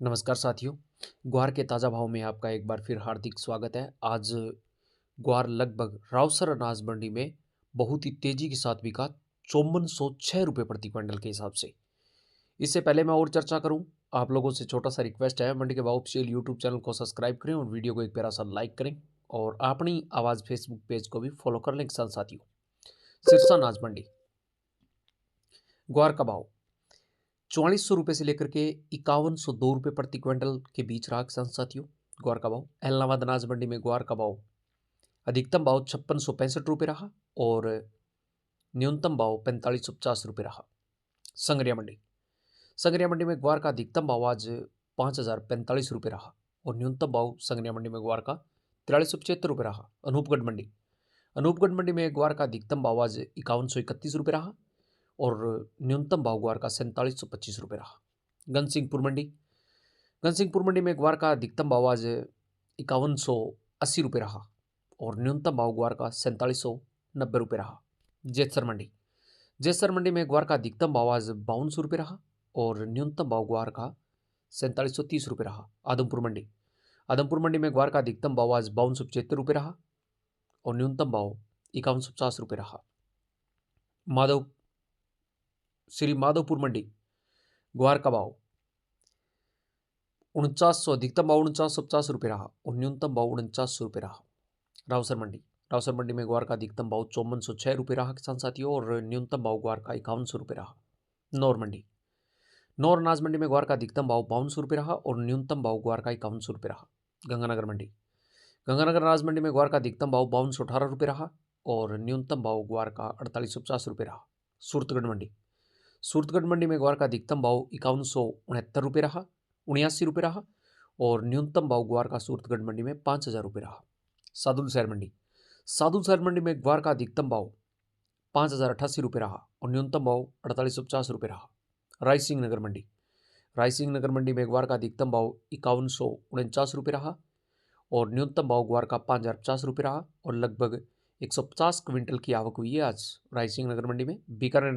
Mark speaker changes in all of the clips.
Speaker 1: नमस्कार साथियों, ग्वार के ताज़ा भाव में आपका एक बार फिर हार्दिक स्वागत है। आज ग्वार लगभग रावसर अनाज मंडी में बहुत ही तेज़ी के साथ बिका 5406 रुपये प्रति क्विंटल के हिसाब से। इससे पहले मैं और चर्चा करूं, आप लोगों से छोटा सा रिक्वेस्ट है, मंडी के भाव ऑफिशियल यूट्यूब चैनल को सब्सक्राइब करें और वीडियो को एक प्यारा सा लाइक करें और अपनी आवाज़ फेसबुक पेज को भी फॉलो कर लें। किसान साथियों, सिरसा अनाज मंडी ग्वार का भाव 4400 रुपये से लेकर के 5102 रुपये प्रति क्विंटल के बीच रहा। किसान साथियों, ग्वार का भाव एलनाबाद अनाज मंडी में ग्वार का भाव अधिकतम भाव 5665 रुपये रहा और न्यूनतम भाव 4550 रुपये रहा। संगरिया मंडी में ग्वार का अधिकतम भाव आज 5045 रुपये रहा और न्यूनतम भाव संगरिया मंडी में ग्वार का 4375 रुपये रहा। अनूपगढ़ मंडी में ग्वार का अधिकतम भाव आज 5131 रुपये रहा और न्यूनतम भाव ग्वार का 4725 रुपये रहा। गनसिंहपुर मंडी में ग्वार का अधिकतम भाव आज 5180 रुपये रहा और न्यूनतम भाव ग्वार का 4790 रुपये रहा। जेसर मंडी में ग्वार का अधिकतम भाव आज 5200 रुपये रहा और न्यूनतम भाव ग्वार का 4730 रुपये रहा। आदमपुर मंडी में ग्वार का अधिकतम भाव आज 5275 रुपये रहा और न्यूनतम भाव 5150 रुपये रहा। श्री माधोपुर मंडी ग्वार का भाव 4900 अधिकतम भाव 4950 रुपये रहा और न्यूनतम भाव 4900 रुपये रहा। रावसर मंडी में ग्वार का अधिकतम भाव 5406 रुपये रहा। किसान साथियों, और न्यूनतम भाव ग्वार का 5100 रुपये रहा। नौर अनाज मंडी में ग्वार का अधिकतम भाव 5200 रुपये रहा और न्यूनतम भाव ग्वार का 5100 रुपये रहा। गंगानगर अनाज मंडी में ग्वार का अधिकतम भाव 5218 रुपये रहा और न्यूनतम भाव ग्वार का 4850 रुपये रहा। सूरतगढ़ मंडी में ग्वार का अधिकतम भाव 5169 रुपये रहा 79 रुपये रहा और न्यूनतम भाव ग्वार का सूरतगढ़ मंडी में 5000 रुपये रहा। सादुल शहर मंडी में ग्वार का अधिकतम भाव 5088 रुपये रहा और न्यूनतम भाव 4850 रुपये रहा। रायसिंह नगर मंडी में ग्वार का अधिकतम भाव 5149 रुपये रहा और न्यूनतम भाव ग्वार का 5050 रुपये रहा और लगभग 150 क्विंटल की आवक हुई है आज रायसिंह नगर मंडी में। बीकानेर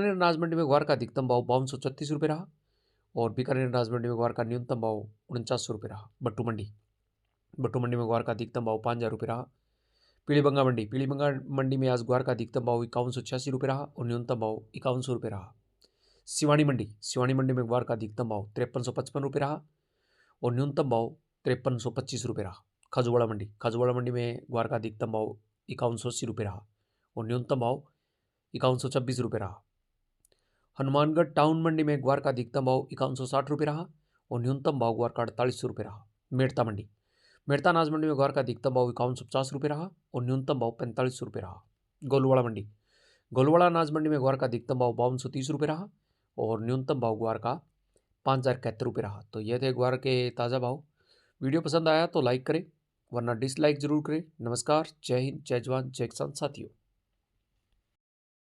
Speaker 1: अनाज मंडी में ग्वार का अधिकतम भाव 5236 रुपये रहा और बीकानेर अनाज मंडी में ग्वार का न्यूनतम भाव 4900 रुपये रहा। बट्टू मंडी में ग्वार का अधिकतम भाव 5000 रुपये रहा। पीलीबंगा मंडी में आज ग्वार का अधिकतम भाव 5186 रुपये रहा और न्यूनतम भाव 5100 रुपये रहा। सिवानी मंडी में ग्वार का अधिकतम भाव 5355 रुपये रहा और न्यूनतम भाव 5325 रुपये रहा। खजुवाड़ा मंडी में ग्वार का अधिकतम भाव 5180 रुपये रहा और न्यूनतम भाव 5126 रुपये रहा। हनुमानगढ़ टाउन मंडी में ग्वार का अधिकतम भाव 5160 रुपये रहा और न्यूनतम भाव ग्वार का 4800 रुपये रहा। मेड़ता अनाज मंडी में ग्वार का अधिकतम भाव 5150 रुपये रहा और न्यूनतम भाव 4500 रुपये रहा। गोलवाड़ा अनाज मंडी में ग्वार का अधिकतम भाव 5230 रुपये रहा और न्यूनतम भाव ग्वार का 5071 रुपये रहा। तो यह थे ग्वार के ताज़ा भाव। वीडियो पसंद आया तो लाइक करें, वरना डिसलाइक जरूर करें। नमस्कार, जय हिंद, जय जवान, जय किसान साथियों।